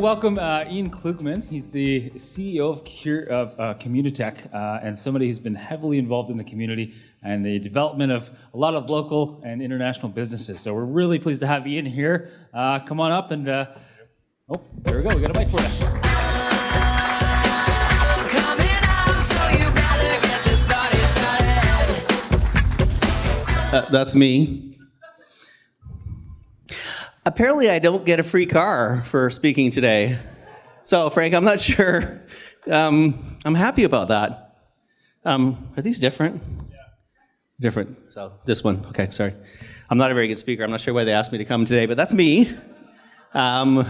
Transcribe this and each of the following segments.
welcome Iain Klugman. He's the CEO of Communitech and somebody who's been heavily involved in the community and the development of a lot of local and international businesses. So we're really pleased to have Iain here. Come on up and, there we go. We got a mic for you. That's me. Apparently, I don't get a free car for speaking today. So, Frank, I'm not sure. I'm happy about that. Are these different? Yeah. Different. So, this one. Okay, sorry. I'm not a very good speaker. I'm not sure why they asked me to come today, but that's me. And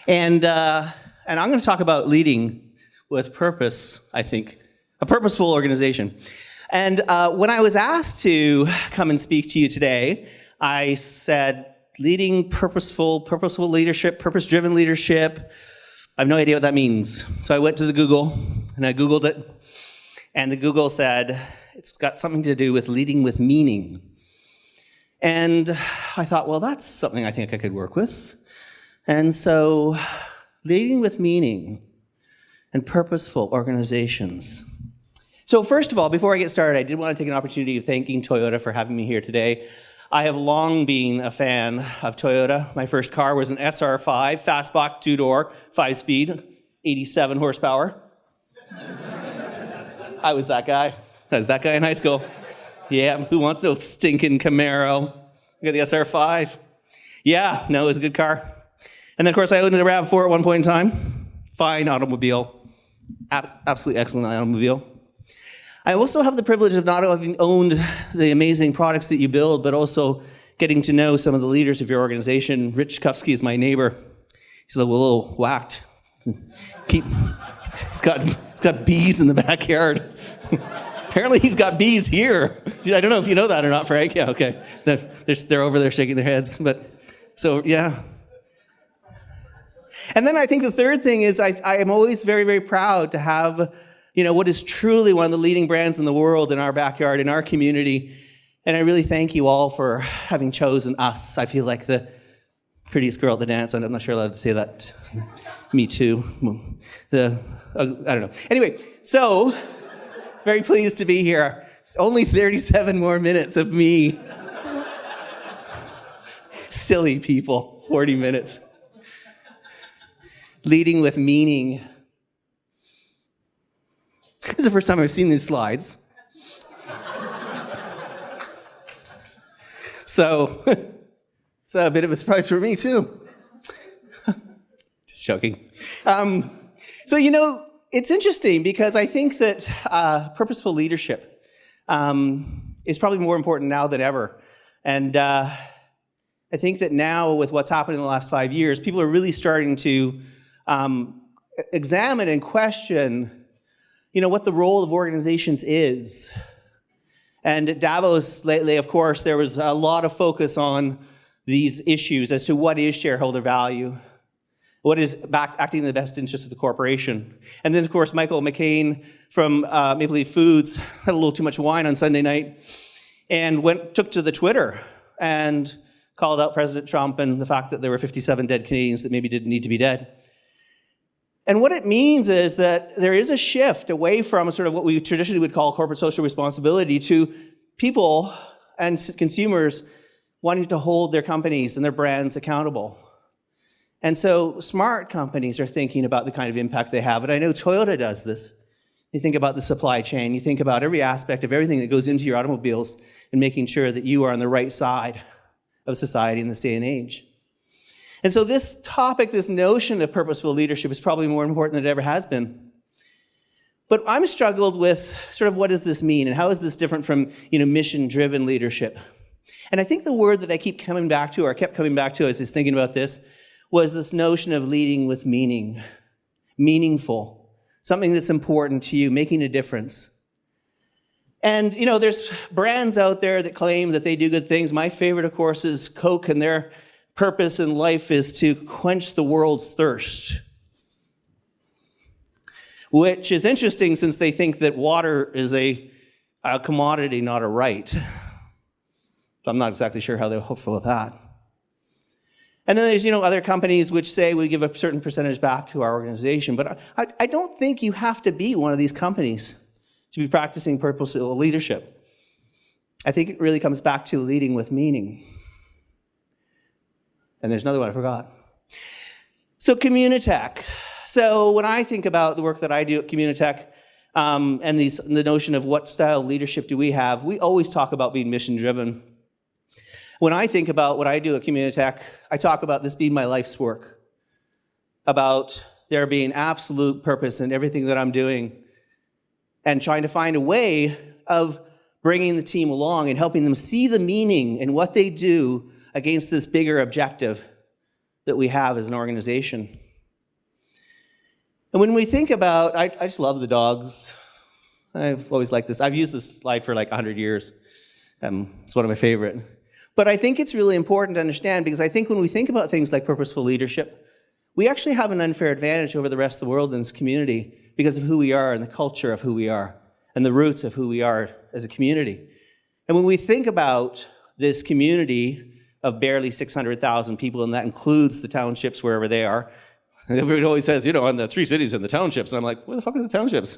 I'm going to talk about leading with purpose, I think. A purposeful organization. And when I was asked to come and speak to you today, I said, leading purposeful leadership, purpose-driven leadership. I have no idea what that means. So I went to the Google, and I Googled it, and the Google said, it's got something to do with leading with meaning. And I thought, well, that's something I think I could work with. And so leading with meaning and purposeful organizations. So first of all, before I get started, I did want to take an opportunity of thanking Toyota for having me here today. I have long been a fan of Toyota. My first car was an SR5, fastback, two-door, 5-speed, 87 horsepower. I was that guy. I was that guy in high school. Yeah, who wants no stinking Camaro? I got the SR5. Yeah, no, it was a good car. And then, of course, I owned a RAV4 at one point in time. Fine automobile. Absolutely excellent automobile. I also have the privilege of not having owned the amazing products that you build, but also getting to know some of the leaders of your organization. Rich Kufsky is my neighbor. He's a little whacked. He's got bees in the backyard. Apparently he's got bees here. I don't know if you know that or not, Frank. Yeah, okay. They're over there shaking their heads. But so, yeah. And then I think the third thing is I am always very, very proud to have what is truly one of the leading brands in the world in our backyard, in our community. And I really thank you all for having chosen us. I feel like the prettiest girl at the dance. I'm not sure allowed to say that. Me too. I don't know. Anyway, so very pleased to be here. Only 37 more minutes of me. Silly people, 40 minutes. Leading with meaning. This is the first time I've seen these slides. So, it's a bit of a surprise for me, too. Just joking. So, it's interesting because I think that purposeful leadership is probably more important now than ever. And I think that now, with what's happened in the last 5 years, people are really starting to examine and question what the role of organizations is. And at Davos lately, of course, there was a lot of focus on these issues as to what is shareholder value, what is acting in the best interest of the corporation. And then, of course, Michael McCain from Maple Leaf Foods had a little too much wine on Sunday night and took to the Twitter and called out President Trump and the fact that there were 57 dead Canadians that maybe didn't need to be dead. And what it means is that there is a shift away from sort of what we traditionally would call corporate social responsibility to people and consumers wanting to hold their companies and their brands accountable. And so smart companies are thinking about the kind of impact they have. And I know Toyota does this. You think about the supply chain. You think about every aspect of everything that goes into your automobiles and making sure that you are on the right side of society in this day and age. And so this topic, this notion of purposeful leadership is probably more important than it ever has been. But I'm struggled with sort of what does this mean and how is this different from, mission-driven leadership? And I think the word that I kept coming back to as I was thinking about this was this notion of leading with meaning, meaningful, something that's important to you, making a difference. And, there's brands out there that claim that they do good things. My favorite, of course, is Coke, and their purpose in life is to quench the world's thirst, which is interesting since they think that water is a commodity, not a right. So I'm not exactly sure how they're hopeful with that. And then there's, other companies which say we give a certain percentage back to our organization. But I don't think you have to be one of these companies to be practicing purposeful leadership. I think it really comes back to leading with meaning. And there's another one I forgot. So Communitech. So when I think about the work that I do at Communitech, and the notion of what style of leadership do we have, we always talk about being mission-driven. When I think about what I do at Communitech, I talk about this being my life's work, about there being absolute purpose in everything that I'm doing, and trying to find a way of bringing the team along and helping them see the meaning in what they do against this bigger objective that we have as an organization. And when we think about, I just love the dogs. I've always liked this. I've used this slide for like 100 years. It's one of my favorite. But I think it's really important to understand, because I think when we think about things like purposeful leadership, we actually have an unfair advantage over the rest of the world in this community because of who we are and the culture of who we are and the roots of who we are as a community. And when we think about this community of barely 600,000 people, and that includes the townships wherever they are, everybody always says, on the 3 cities and the townships. And I'm like, where the fuck are the townships?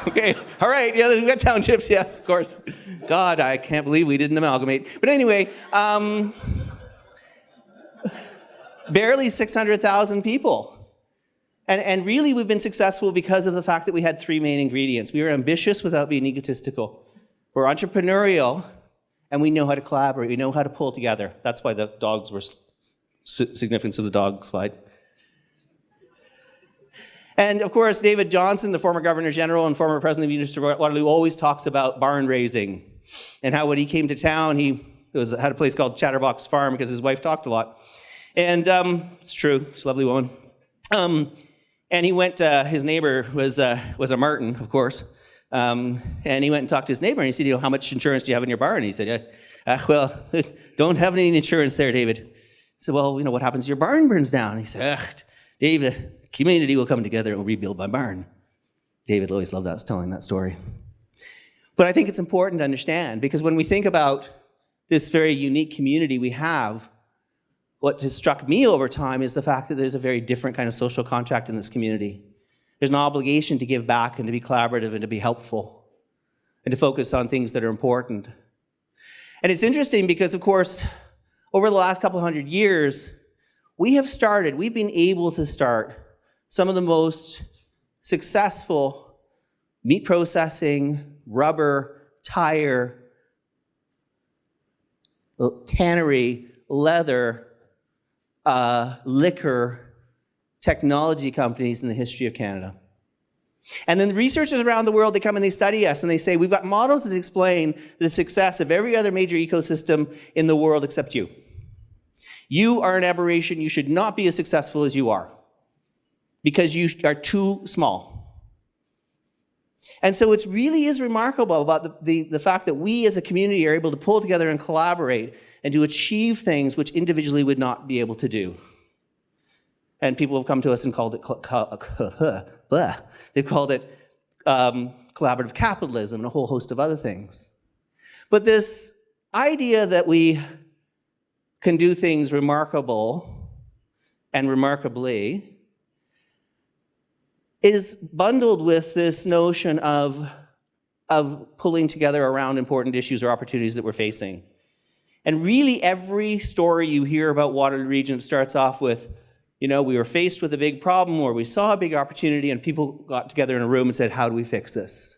Okay, all right, yeah, we've got townships, yes, of course. God, I can't believe we didn't amalgamate. But anyway, barely 600,000 people. And really, we've been successful because of the fact that we had 3 main ingredients. We were ambitious without being egotistical. We're entrepreneurial, and we know how to collaborate. We know how to pull together. That's why the dogs were significance of the dog slide. And of course, David Johnson, the former Governor General and former President of the University of Waterloo, always talks about barn raising, and how when he came to town, he had a place called Chatterbox Farm because his wife talked a lot. And it's true, she's a lovely woman. And he went, his neighbor was a marten, of course, and he went and talked to his neighbor, and he said, how much insurance do you have in your barn? And he said, well, don't have any insurance there, David. He said, well, what happens if your barn burns down? And he said, David, community will come together and will rebuild my barn. David always loved that, telling that story. But I think it's important to understand, because when we think about this very unique community we have, what has struck me over time is the fact that there's a very different kind of social contract in this community. There's an obligation to give back and to be collaborative and to be helpful and to focus on things that are important. And it's interesting because, of course, over the last couple hundred years, we've been able to start some of the most successful meat processing, rubber, tire, tannery, leather, liquor, technology companies in the history of Canada. And then the researchers around the world, they come and they study us and they say, we've got models that explain the success of every other major ecosystem in the world except you. You are an aberration. You should not be as successful as you are, because you are too small. And so it really is remarkable about the fact that we as a community are able to pull together and collaborate and to achieve things which individually would not be able to do. And people have come to us and called it, they've called it collaborative capitalism and a whole host of other things. But this idea that we can do things remarkable and remarkably is bundled with this notion of pulling together around important issues or opportunities that we're facing. And really every story you hear about Waterloo Region starts off with, we were faced with a big problem or we saw a big opportunity and people got together in a room and said, how do we fix this?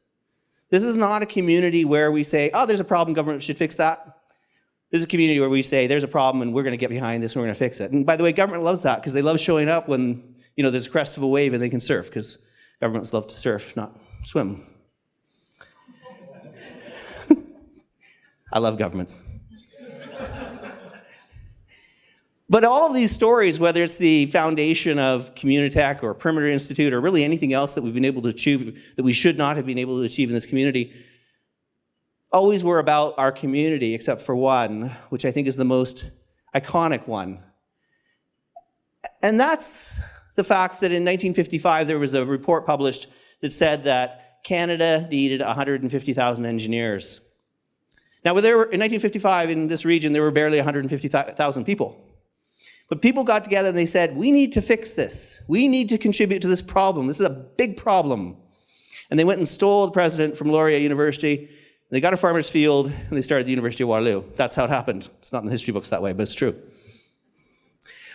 This is not a community where we say, there's a problem, government should fix that. This is a community where we say, there's a problem and we're going to get behind this and we're going to fix it. And by the way, government loves that because they love showing up when there's a crest of a wave and they can surf, because governments love to surf, not swim. I love governments. But all of these stories, whether it's the foundation of Communitech or Perimeter Institute or really anything else that we've been able to achieve that we should not have been able to achieve in this community, always were about our community, except for one, which I think is the most iconic one. And that's the fact that in 1955, there was a report published that said that Canada needed 150,000 engineers. Now, in 1955, in this region, there were barely 150,000 people. But people got together and they said, we need to fix this. We need to contribute to this problem. This is a big problem. And they went and stole the president from Laurier University. They got a farmer's field and they started the University of Waterloo. That's how it happened. It's not in the history books that way, but it's true.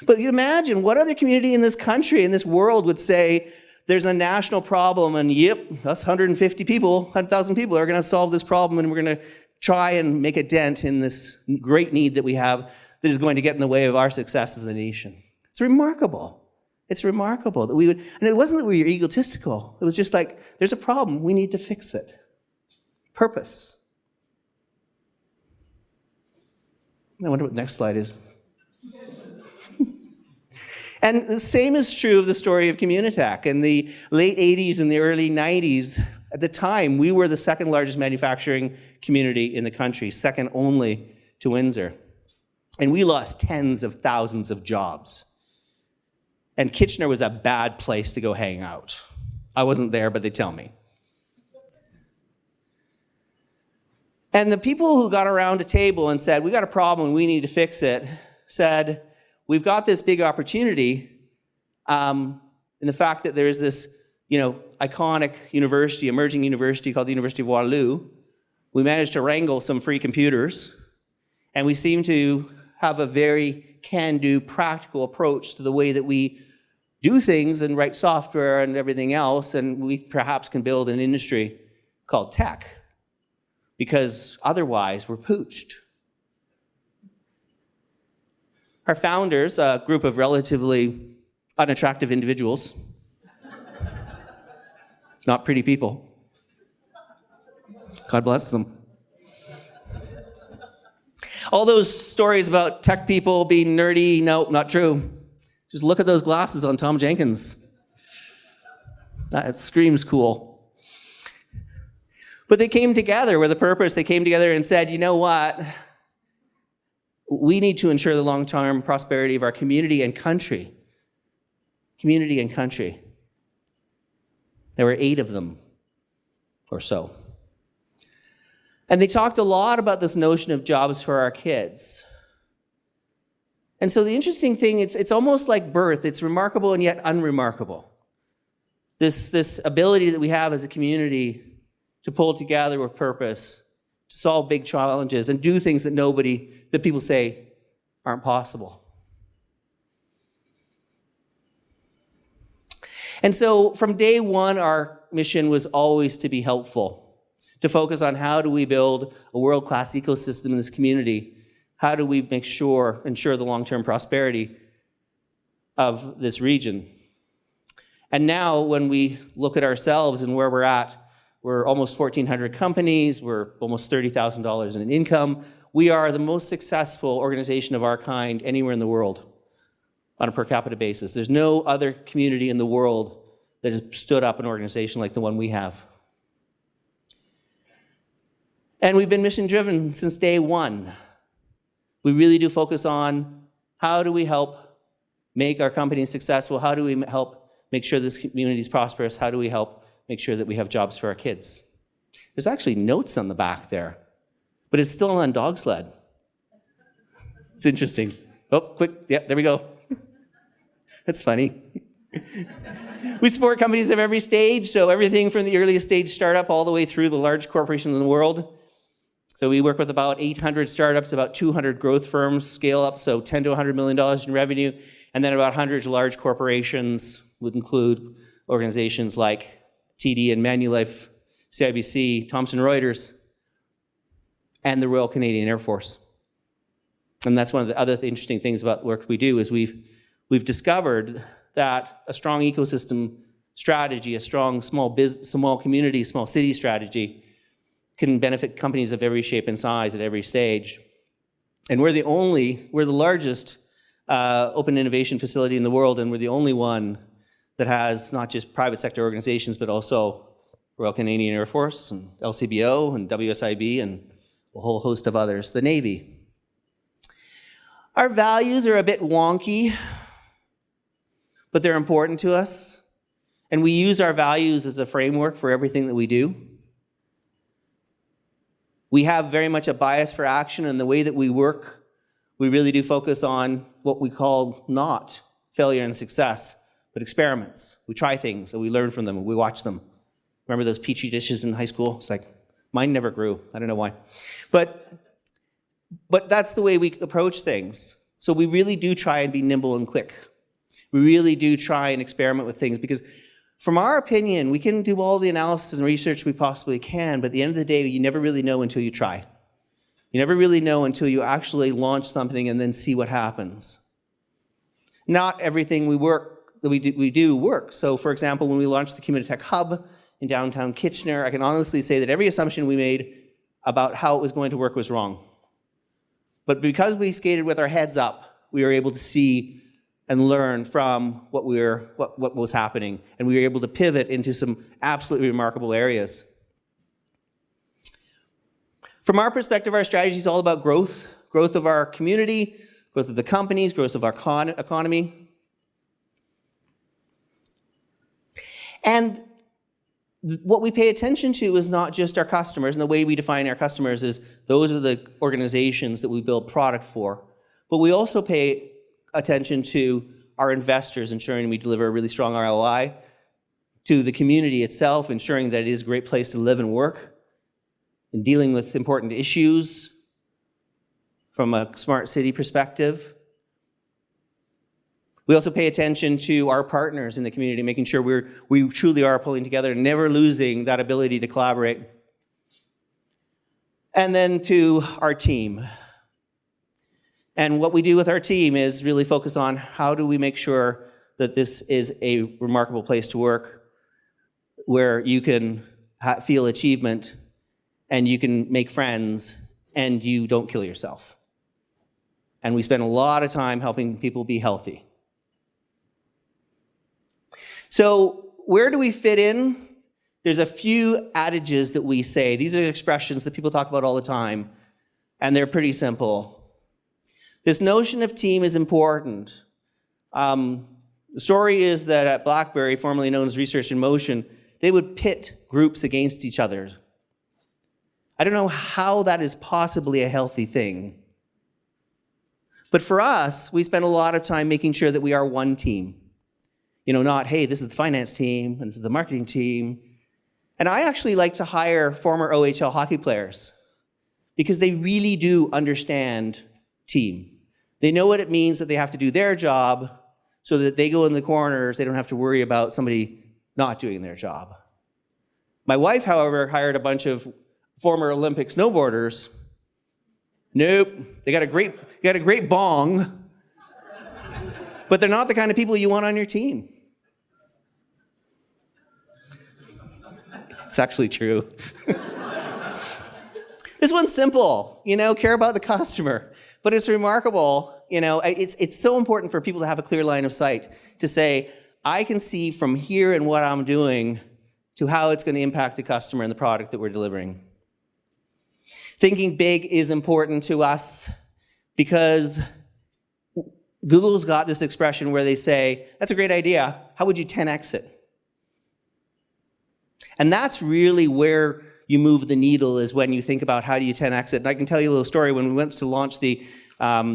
But you imagine what other community in this country, in this world would say, there's a national problem and yep, us 150 people, 100,000 people are going to solve this problem and we're going to try and make a dent in this great need that we have that is going to get in the way of our success as a nation. It's remarkable. It's remarkable that we would, and it wasn't that we were egotistical. It was just like, there's a problem, we need to fix it. Purpose. I wonder what the next slide is. And the same is true of the story of Communitech. In the late 80s and the early 90s, at the time, we were the second largest manufacturing community in the country, second only to Windsor. And we lost tens of thousands of jobs. And Kitchener was a bad place to go hang out. I wasn't there, but they tell me. And the people who got around a table and said, we got a problem and we need to fix it, said, we've got this big opportunity in the fact that there is this, iconic university, emerging university called the University of Waterloo. We managed to wrangle some free computers, and we seem to have a very can-do, practical approach to the way that we do things and write software and everything else, and we perhaps can build an industry called tech, because otherwise we're pooched. Our founders, a group of relatively unattractive individuals, not pretty people, God bless them. All those stories about tech people being nerdy, no, not true. Just look at those glasses on Tom Jenkins. That screams cool. But they came together with a purpose. They came together and said, you know what? We need to ensure the long-term prosperity of our community and country. Community and country. There were 8 of them or so. And they talked a lot about this notion of jobs for our kids. And so the interesting thing, it's almost like birth. It's remarkable and yet unremarkable. This ability that we have as a community to pull together with purpose, to solve big challenges and do things that people say aren't possible. And so from day one, our mission was always to be helpful, to focus on how do we build a world-class ecosystem in this community? How do we ensure the long-term prosperity of this region? And now when we look at ourselves and where we're at, we're almost 1,400 companies, we're almost $30,000 in income. We are the most successful organization of our kind anywhere in the world on a per capita basis. There's no other community in the world that has stood up an organization like the one we have. And we've been mission-driven since day one. We really do focus on how do we help make our companies successful? How do we help make sure this community is prosperous? How do we help make sure that we have jobs for our kids? There's actually notes on the back there, but it's still on dog sled. It's interesting. Oh, quick, yeah, there we go. That's funny. We support companies of every stage, so everything from the earliest stage startup all the way through the large corporations in the world. So we work with about 800 startups, about 200 growth firms, scale up, so $10 to $100 million in revenue, and then about 100 large corporations would include organizations like TD and Manulife, CIBC, Thomson Reuters, and the Royal Canadian Air Force. And that's one of the other interesting things about the work we do is we've discovered that a strong ecosystem strategy, a strong small community, small city strategy can benefit companies of every shape and size at every stage. And we're the largest open innovation facility in the world, and we're the only one that has not just private sector organizations, but also Royal Canadian Air Force and LCBO and WSIB and a whole host of others, the Navy. Our values are a bit wonky, but they're important to us. And we use our values as a framework for everything that we do. We have very much a bias for action in the way that we work We really do focus on what we call not failure and success, but experiments. We try things and we learn from them and we watch them. Remember those petri dishes in high school? It's like, mine never grew. I don't know why. But that's the way we approach things. So we really do try and be nimble and quick. We really do try and experiment with things because from our opinion, we can do all the analysis and research we possibly can, but at the end of the day, you never really know until you try. You never really know until you actually launch something and then see what happens. Not everything we do works. So for example, when we launched the Communitech Hub in downtown Kitchener, I can honestly say that every assumption we made about how it was going to work was wrong. But because we skated with our heads up, we were able to see and learn from what was happening, and we were able to pivot into some absolutely remarkable areas. From our perspective, our strategy is all about growth of our community, growth of the companies, growth of our economy. And what we pay attention to is not just our customers, and the way we define our customers is those are the organizations that we build product for, but we also pay attention to our investors, ensuring we deliver a really strong ROI, to the community itself, ensuring that it is a great place to live and work, and dealing with important issues from a smart city perspective. We also pay attention to our partners in the community, making sure we truly are pulling together, never losing that ability to collaborate. And then to our team. And what we do with our team is really focus on how do we make sure that this is a remarkable place to work, where you can feel achievement, and you can make friends, and you don't kill yourself. And we spend a lot of time helping people be healthy. So where do we fit in? There's a few adages that we say. These are expressions that people talk about all the time, and they're pretty simple. This notion of team is important. The story is that at BlackBerry, formerly known as Research in Motion, they would pit groups against each other. I don't know how that is possibly a healthy thing. But for us, we spend a lot of time making sure that we are one team. You know, not, hey, this is the finance team, and this is the marketing team. And I actually like to hire former OHL hockey players because they really do understand team. They know what it means that they have to do their job so that they go in the corners, they don't have to worry about somebody not doing their job. My wife, however, hired a bunch of former Olympic snowboarders. Nope, they got a great bong, but they're not the kind of people you want on your team. It's actually true. This one's simple, care about the customer. But it's remarkable, it's so important for people to have a clear line of sight, to say, I can see from here and what I'm doing to how it's going to impact the customer and the product that we're delivering. Thinking big is important to us because Google's got this expression where they say, that's a great idea, how would you 10x it? And that's really where you move the needle, is when you think about how do you 10x it. And I can tell you a little story. When we went to launch the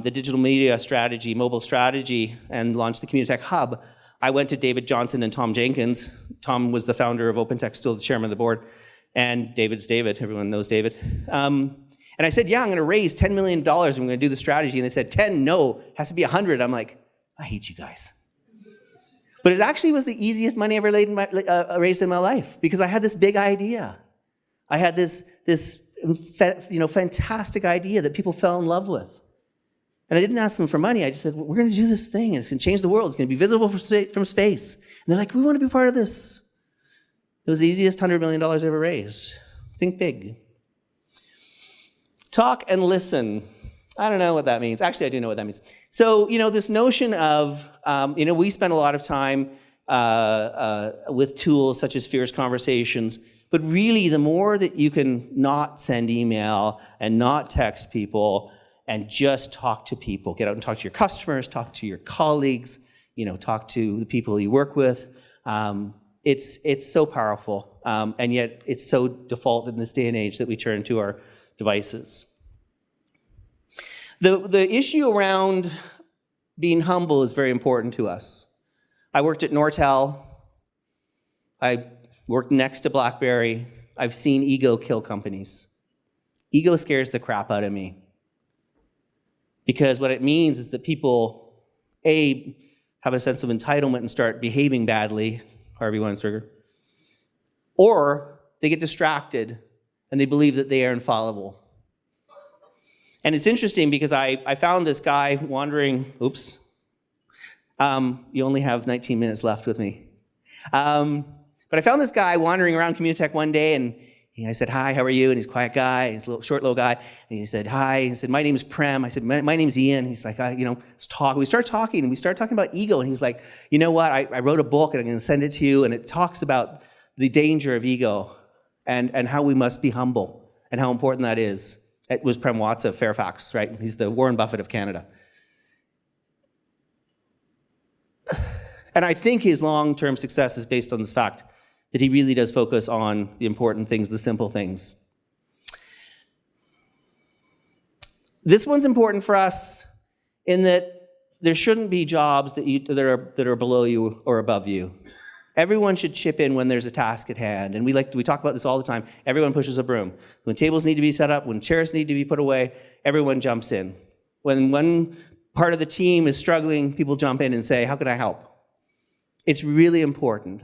digital media strategy, mobile strategy, and launch the Communitech Hub, I went to David Johnson and Tom Jenkins. Tom was the founder of OpenTech, still the chairman of the board. And David's David, everyone knows David. And I said, yeah, I'm going to raise $10 million, and I'm going to do the strategy. And they said, 10, no, it has to be 100. I'm like, I hate you guys. But it actually was the easiest money I ever raised in my life, because I had this big idea. I had this fantastic idea that people fell in love with. And I didn't ask them for money. I just said, we're going to do this thing, and it's going to change the world. It's going to be visible from space. And they're like, we want to be part of this. It was the easiest $100 million I ever raised. Think big. Talk and listen. I don't know what that means. Actually, I do know what that means. So, this notion of, we spend a lot of time with tools such as Fierce Conversations, but really the more that you can not send email and not text people and just talk to people, get out and talk to your customers, talk to your colleagues, talk to the people you work with, it's so powerful, and yet it's so default in this day and age that we turn to our devices. The issue around being humble is very important to us. I worked at Nortel. I worked next to BlackBerry. I've seen ego kill companies. Ego scares the crap out of me. Because what it means is that people, A, have a sense of entitlement and start behaving badly, Harvey Weinberger, or they get distracted and they believe that they are infallible. And it's interesting because I found this guy wandering, oops, you only have 19 minutes left with me. But I found this guy wandering around Communitech one day, and I said, hi, how are you? And he's a quiet guy, he's a little short, little guy. And he said, hi. He said, my name is Prem. I said, my name's Iain. He's like, let's talk. We started talking, and we started talking about ego. And he was like, you know what? I wrote a book, and I'm going to send it to you, and it talks about the danger of ego and how we must be humble and how important that is. It was Prem Watts of Fairfax, right? He's the Warren Buffett of Canada. And I think his long-term success is based on this fact that he really does focus on the important things, the simple things. This one's important for us in that there shouldn't be jobs that are below you or above you. Everyone should chip in when there's a task at hand. And we talk about this all the time. Everyone pushes a broom. When tables need to be set up, when chairs need to be put away, everyone jumps in. When one part of the team is struggling, people jump in and say, how can I help? It's really important.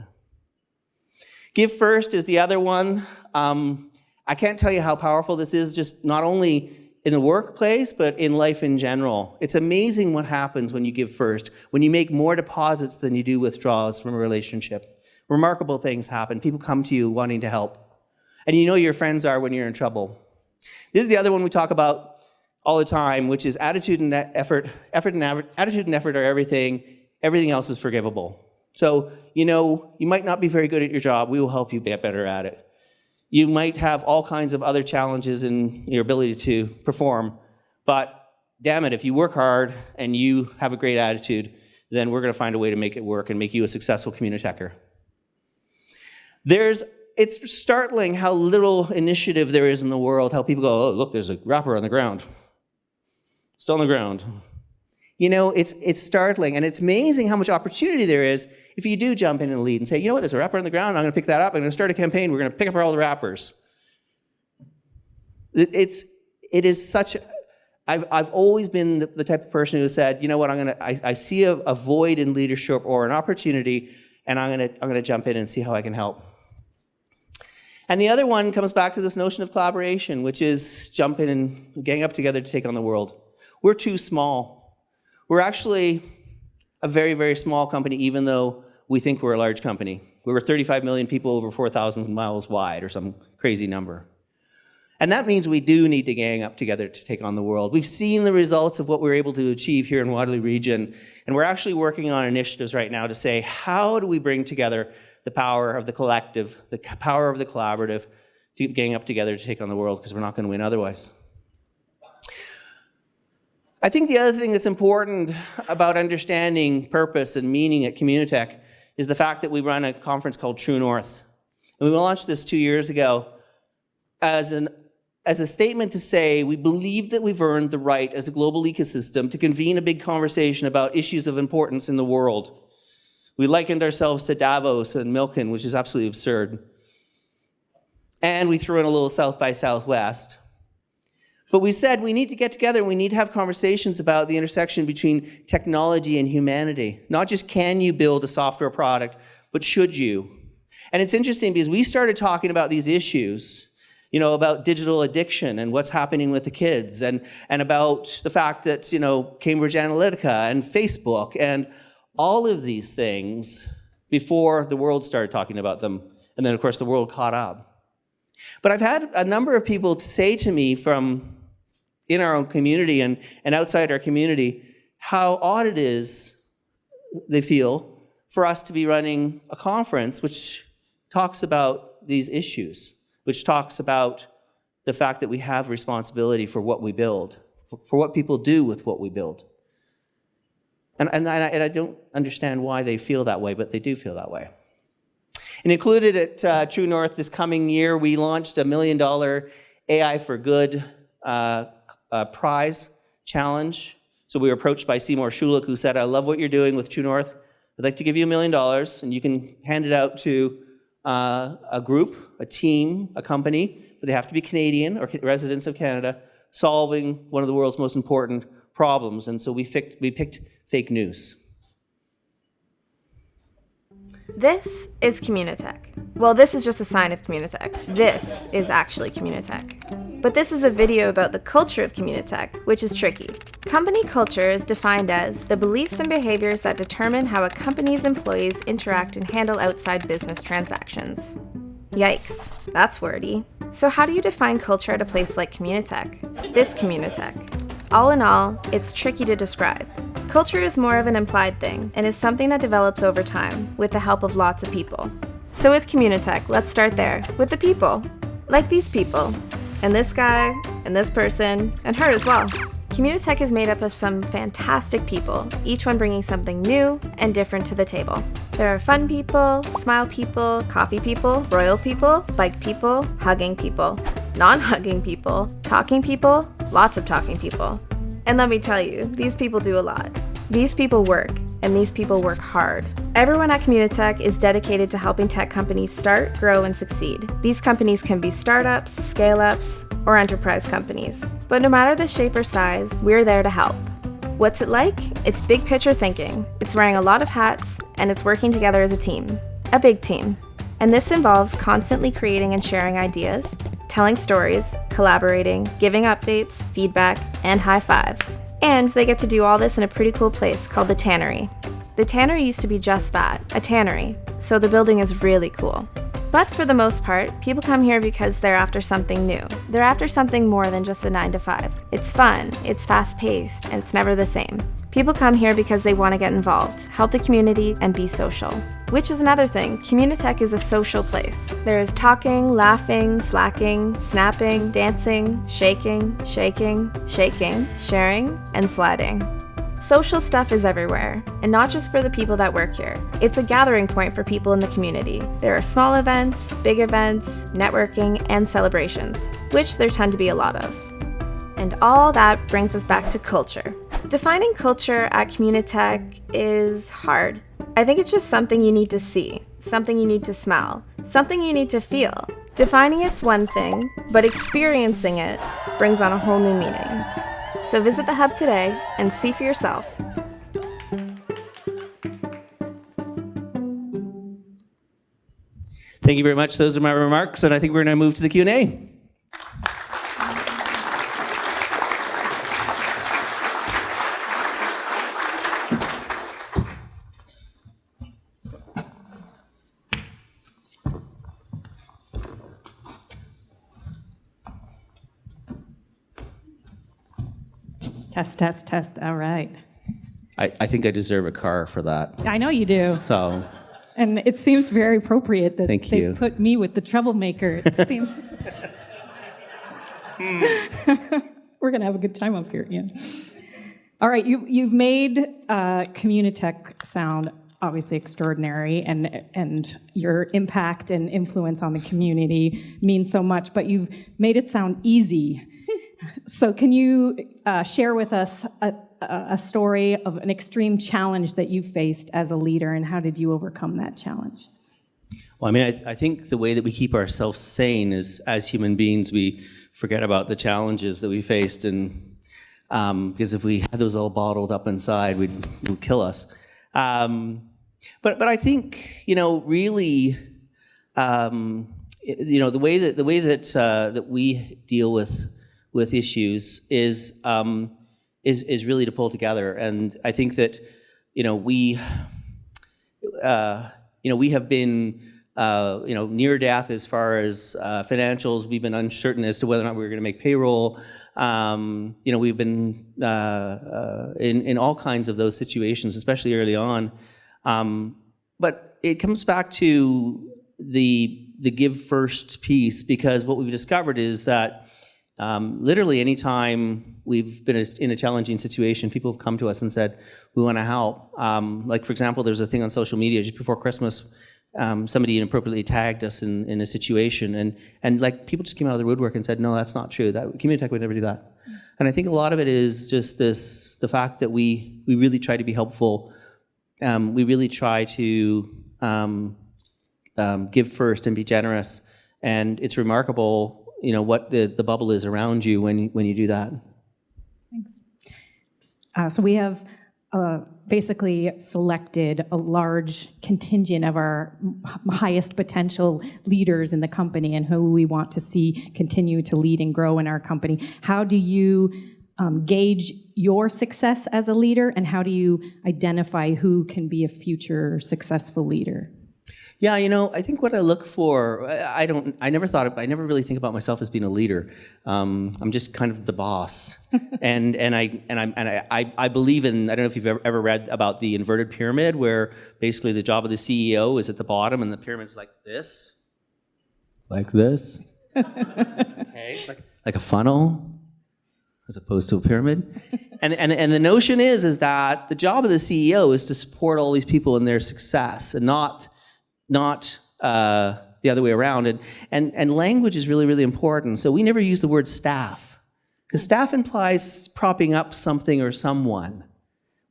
Give first is the other one. I can't tell you how powerful this is, just not only in the workplace, but in life in general. It's amazing what happens when you give first, when you make more deposits than you do withdrawals from a relationship. Remarkable things happen. People come to you wanting to help. And you know your friends are when you're in trouble. This is the other one we talk about all the time, which is attitude and effort. Attitude and effort are everything. Everything else is forgivable. So, you might not be very good at your job. We will help you get better at it. You might have all kinds of other challenges in your ability to perform, but damn it, if you work hard and you have a great attitude, then we're going to find a way to make it work and make you a successful communitecher. It's startling how little initiative there is in the world, how people go, oh, look, there's a wrapper on the ground. Still on the ground. It's startling, and it's amazing how much opportunity there is if you do jump in and lead and say, you know what, there's a wrapper on the ground, I'm going to pick that up, I'm going to start a campaign, we're going to pick up all the wrappers. It is such, I've always been the type of person who said, you know what, I see a void in leadership or an opportunity, and I'm going to jump in and see how I can help. And the other one comes back to this notion of collaboration, which is jump in and gang up together to take on the world. We're too small. We're actually a very, very small company, even though we think we're a large company. We were 35 million people over 4,000 miles wide, or some crazy number. And that means we do need to gang up together to take on the world. We've seen the results of what we're able to achieve here in Waterloo Region, and we're actually working on initiatives right now to say, how do we bring together the power of the collective, the power of the collaborative, to gang up together to take on the world, because we're not going to win otherwise. I think the other thing that's important about understanding purpose and meaning at Communitech is the fact that we run a conference called True North. And we launched this 2 years ago as a statement to say we believe that we've earned the right as a global ecosystem to convene a big conversation about issues of importance in the world. We likened ourselves to Davos and Milken, which is absolutely absurd. And we threw in a little South by Southwest. But we said we need to get together and we need to have conversations about the intersection between technology and humanity. Not just can you build a software product, but should you? And it's interesting because we started talking about these issues, about digital addiction and what's happening with the kids, and about the fact that, Cambridge Analytica and Facebook and all of these things before the world started talking about them. And then, of course, the world caught up. But I've had a number of people say to me from in our own community and outside our community how odd it is, they feel, for us to be running a conference which talks about these issues, which talks about the fact that we have responsibility for what we build, for what people do with what we build. And I don't understand why they feel that way, but they do feel that way. And included at True North this coming year, we launched a $1 million AI for Good prize challenge. So we were approached by Seymour Schulich, who said, I love what you're doing with True North. I'd like to give you $1 million, and you can hand it out to a group, a team, a company, but they have to be Canadian or residents of Canada, solving one of the world's most important problems. And so we picked fake news. This is Communitech. Well, this is just a sign of Communitech. This is actually Communitech. But this is a video about the culture of Communitech, which is tricky. Company culture is defined as the beliefs and behaviors that determine how a company's employees interact and handle outside business transactions. Yikes, that's wordy. So how do you define culture at a place like Communitech? This Communitech. All in all, it's tricky to describe. Culture is more of an implied thing and is something that develops over time with the help of lots of people. So with Communitech, let's start there, with the people. Like these people, and this guy, and this person, and her as well. Communitech is made up of some fantastic people, each one bringing something new and different to the table. There are fun people, smile people, coffee people, royal people, bike people, hugging people, non-hugging people, talking people, lots of talking people. And let me tell you, these people do a lot. These people work, and these people work hard. Everyone at Communitech is dedicated to helping tech companies start, grow, and succeed. These companies can be startups, scale-ups, or enterprise companies. But no matter the shape or size, we're there to help. What's it like? It's big picture thinking. It's wearing a lot of hats, and it's working together as a team. A big team. And this involves constantly creating and sharing ideas, telling stories, collaborating, giving updates, feedback, and high fives. And they get to do all this in a pretty cool place called the Tannery. The Tannery used to be just that, a tannery, so the building is really cool. But for the most part, people come here because they're after something new. They're after something more than just a 9-to-5. It's fun, it's fast-paced, and it's never the same. People come here because they want to get involved, help the community, and be social. Which is another thing, Communitech is a social place. There is talking, laughing, slacking, snapping, dancing, shaking, shaking, sharing, and sliding. Social stuff is everywhere, and not just for the people that work here. It's a gathering point for people in the community. There are small events, big events, networking, and celebrations, which there tend to be a lot of. And all that brings us back to culture. Defining culture at Communitech is hard. I think it's just something you need to see, something you need to smell, something you need to feel. Defining it's one thing, but experiencing it brings on a whole new meaning. So visit the Hub today and see for yourself. Thank you very much. Those are my remarks, and I think we're going to move to the Q&A. Test, test, test. All right. I think I deserve a car for that. I know you do. So, And it seems very appropriate that Thank they you. put me with the troublemaker. It seems. We're going to have a good time up here, Ian. All right, you've made Communitech sound obviously extraordinary, and your impact and influence on the community means so much, but you've made it sound easy. So can you share with us a story of an extreme challenge that you faced as a leader, and how did you overcome that challenge? well, I mean, I think the way that we keep ourselves sane is, as human beings, we forget about the challenges that we faced, and because if we had those all bottled up inside, it would kill us. But I think, really, the way that we deal with issues is really to pull together. And I think that we have been near death as far as financials. We've been uncertain as to whether or not we were going to make payroll. We've been in all kinds of those situations, especially early on. But it comes back to the give first piece, because what we've discovered is that literally anytime we've been in a challenging situation, people have come to us and said, we want to help. Like, for example, there's a thing on social media just before Christmas, somebody inappropriately tagged us in a situation, and like people just came out of the woodwork and said, no, that's not true. That Communitech would never do that. And I think a lot of it is just the fact that we really try to be helpful. We really try to give first and be generous. And it's remarkable, what the bubble is around you when you do that. Thanks. So we have basically selected a large contingent of our highest potential leaders in the company and who we want to see continue to lead and grow in our company. How do you gauge your success as a leader, and how do you identify who can be a future successful leader? Yeah, I think what I look for, I never really think about myself as being a leader. I'm just kind of the boss, and I believe in. I don't know if you've ever read about the inverted pyramid, where basically the job of the CEO is at the bottom, and the pyramid's like this, okay, like a funnel, as opposed to a pyramid. And the notion is that the job of the CEO is to support all these people in their success, and not the other way around. And language is really, really important. So we never use the word staff, because staff implies propping up something or someone.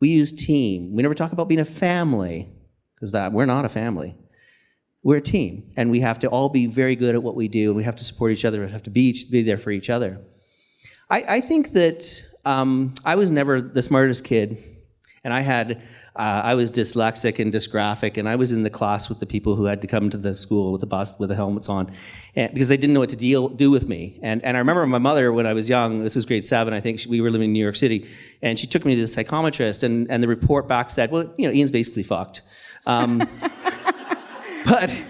We use team. We never talk about being a family, because we're not a family. We're a team, and we have to all be very good at what we do, and we have to support each other, and have to be there for each other. I think that I was never the smartest kid, and I was dyslexic and dysgraphic, and I was in the class with the people who had to come to the school with the bus with the helmets on, because they didn't know what to do with me. And I remember my mother, when I was young, this was grade 7, I think, we were living in New York City, and she took me to the psychometrist, and the report back said, well, Ian's basically fucked. But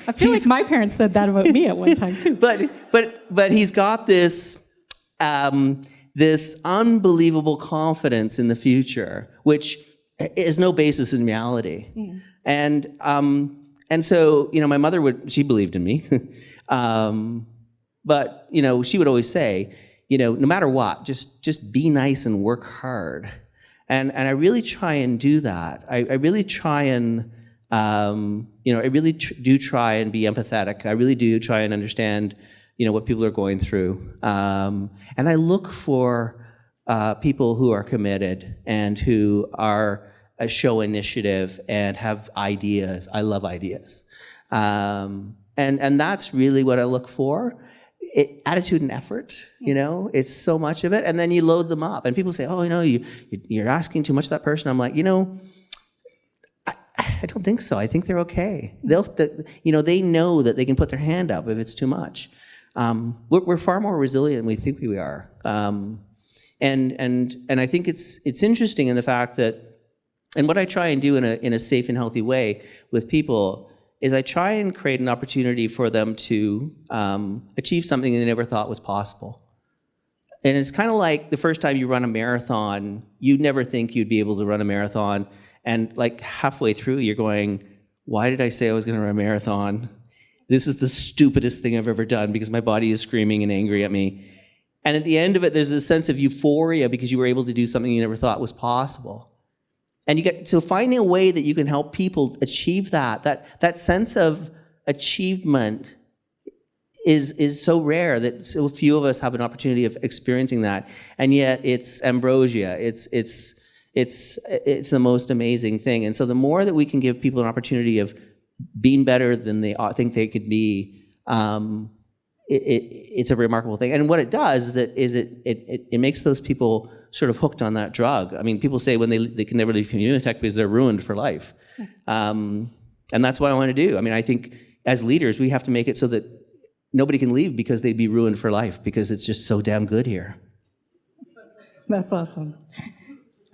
I feel like my parents said that about me at one time too. But he's got this this unbelievable confidence in the future, which is no basis in reality. And so, my mother she believed in me. But, she would always say, no matter what, just be nice and work hard. And I really try and do that. I really try and, do try and be empathetic. I really do try and understand, what people are going through. And I look for people who are committed and who are show initiative and have ideas. I love ideas. And that's really what I look for. Attitude and effort, it's so much of it. And then you load them up, and people say, oh, you're asking too much of that person. I'm like, I don't think so. I think they're okay. They know that they can put their hand up if it's too much. We're far more resilient than we think we are. And I think it's interesting in the fact that, and what I try and do in a safe and healthy way with people is I try and create an opportunity for them to achieve something they never thought was possible. And it's kind of like the first time you run a marathon, you'd never think you'd be able to run a marathon. And like halfway through, you're going, why did I say I was going to run a marathon? This is the stupidest thing I've ever done, because my body is screaming and angry at me. And at the end of it, there's a sense of euphoria because you were able to do something you never thought was possible. And you get to finding a way that you can help people achieve that sense of achievement is so rare that so few of us have an opportunity of experiencing that. And yet it's ambrosia. It's the most amazing thing. And so the more that we can give people an opportunity of being better than they think they could be, it's a remarkable thing. And what it does is it makes those people sort of hooked on that drug. I mean, people say when they can never leave Communitech because they're ruined for life. And that's what I want to do. I mean, I think as leaders, we have to make it so that nobody can leave because they'd be ruined for life, because it's just so damn good here. That's awesome.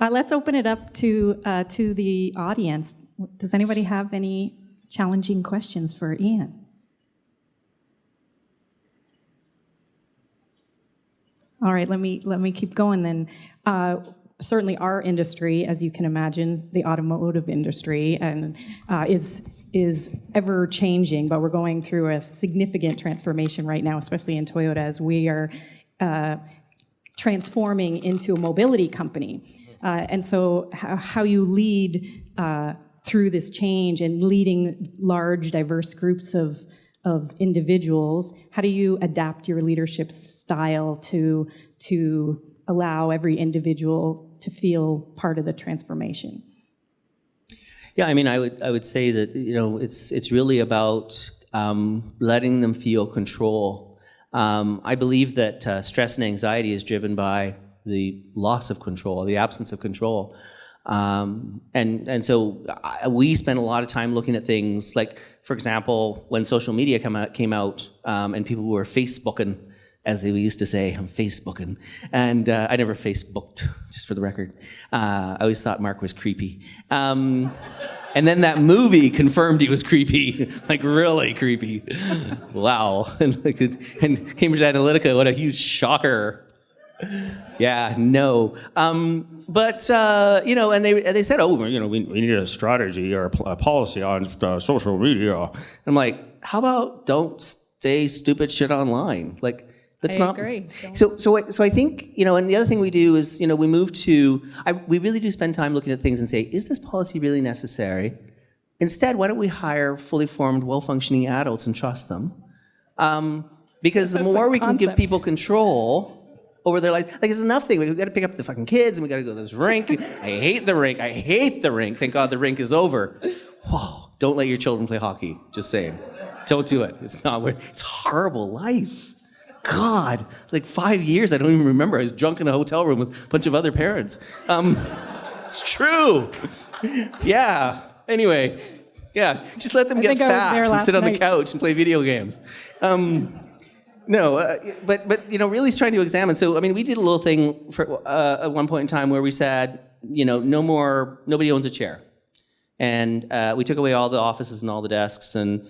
Let's open it up to the audience. Does anybody have any challenging questions for Iain? All right, let me keep going then. Certainly our industry, as you can imagine, the automotive industry, and is ever changing, but we're going through a significant transformation right now, especially in Toyota, as we are transforming into a mobility company. And so how you lead through this change and leading large, diverse groups of individuals, how do you adapt your leadership style to allow every individual to feel part of the transformation? Yeah, I mean, I would say that, you know, it's really about letting them feel control. I believe that stress and anxiety is driven by the loss of control, the absence of control. And so we spend a lot of time looking at things like, for example, when social media came out and people were Facebooking, as they used to say, I'm Facebooking. And I never Facebooked, just for the record. I always thought Mark was creepy. And then that movie confirmed he was creepy, like really creepy. Wow. And Cambridge Analytica, what a huge shocker. Yeah, no. But you know, and they said, oh, you know, we need a strategy or a policy on social media. And I'm like, how about don't say stupid shit online? Like, let's I not. agree. So I think, you know, and the other thing we do is, you know, we really do spend time looking at things and say, is this policy really necessary? Instead, why don't we hire fully formed, well-functioning adults and trust them? Because the more we can give people control over their lives, like it's enough thing. We've got to pick up the fucking kids and we got to go to this rink. I hate the rink. I hate the rink. Thank God the rink is over. Whoa, don't let your children play hockey. Just saying. Don't do it. It's not worth. It's a horrible life. God, like 5 years, I don't even remember. I was drunk in a hotel room with a bunch of other parents. It's true. Yeah. Anyway, yeah, just let them get fat and sit on the couch and play video games. No, but you know, really trying to examine. So, I mean, we did a little thing for at one point in time where we said, you know, nobody owns a chair, and we took away all the offices and all the desks, and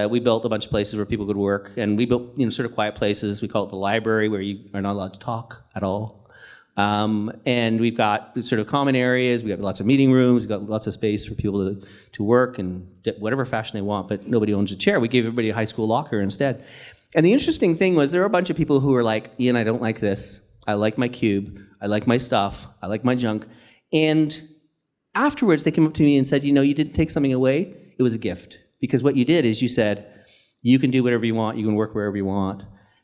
we built a bunch of places where people could work, and we built, you know, sort of quiet places. We call it the library, where you are not allowed to talk at all. And we've got sort of common areas. We have lots of meeting rooms. We've got lots of space for people to work in whatever fashion they want. But nobody owns a chair. We gave everybody a high school locker instead. And the interesting thing was there were a bunch of people who were like, Ian, I don't like this. I like my cube. I like my stuff. I like my junk. And afterwards, they came up to me and said, you know, you didn't take something away. It was a gift. Because what you did is you said, you can do whatever you want. You can work wherever you want.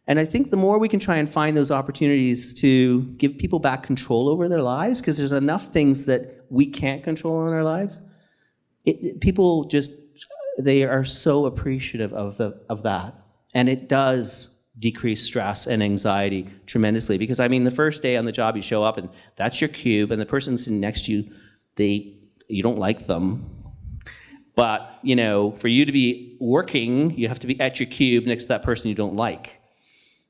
And I think the more we can try and find those opportunities to give people back control over their lives, because there's enough things that we can't control in our lives, people just, they are so appreciative of that. And it does decrease stress and anxiety tremendously. Because, I mean, the first day on the job, you show up and that's your cube, and the person sitting next to you, you don't like them. But, you know, for you to be working, you have to be at your cube next to that person you don't like.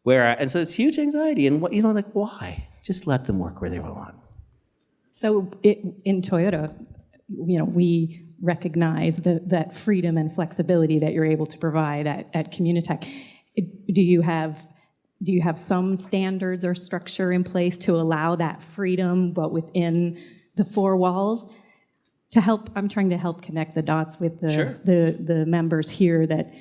And so it's huge anxiety. And, you know, like, why? Just let them work where they want. So in Toyota, you know, we recognize that freedom and flexibility that you're able to provide at Communitech. Do you have some standards or structure in place to allow that freedom, but within the four walls? I'm trying to help connect the dots with the members here, that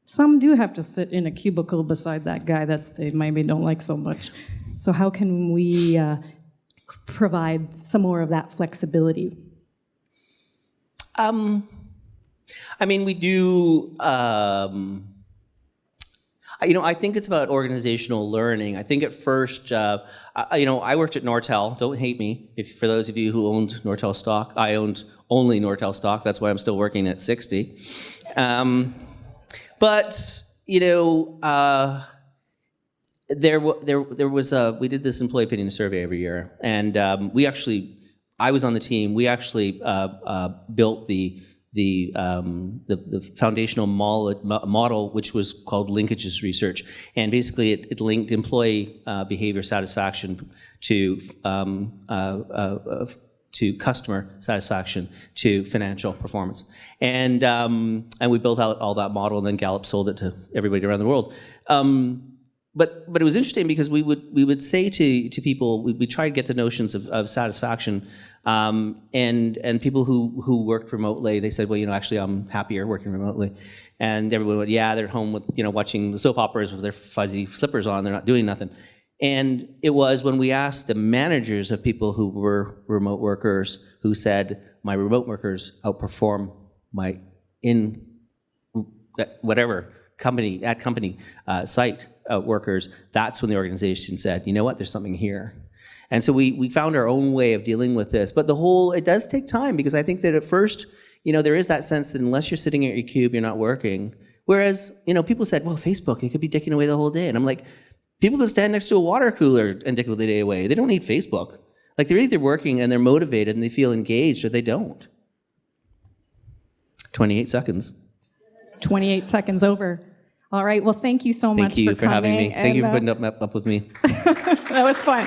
some do have to sit in a cubicle beside that guy that they maybe don't like so much. So how can we provide some more of that flexibility? I mean, we do, you know, I think it's about organizational learning. I think at first, you know, I worked at Nortel. Don't hate me. For those of you who owned Nortel stock, I owned only Nortel stock. That's why I'm still working at 60. But, you know, there was we did this employee opinion survey every year, and I was on the team. We actually built the foundational model, which was called linkages research, and basically it linked employee behavior satisfaction to customer satisfaction to financial performance, and we built out all that model, and then Gallup sold it to everybody around the world. But it was interesting because we would say to people, we try to get the notions of satisfaction, and people who worked remotely, they said, well, you know, actually I'm happier working remotely, and everyone went, yeah, they're at home with, you know, watching the soap operas with their fuzzy slippers on, they're not doing nothing. And it was when we asked the managers of people who were remote workers who said, my remote workers outperform my whatever company site workers, that's when the organization said, you know what, there's something here. And so we found our own way of dealing with this. But it does take time, because I think that at first, there is that sense that unless you're sitting at your cube, you're not working. Whereas, people said, well, Facebook, they could be dicking away the whole day. And I'm like, people can stand next to a water cooler and dick the day away. They don't need Facebook. Like, they're either working and they're motivated and they feel engaged, or they don't. 28 seconds. 28 seconds over. All right. Well, thank you so much Thank you for having me. coming, Thank you for putting up with me. That was fun.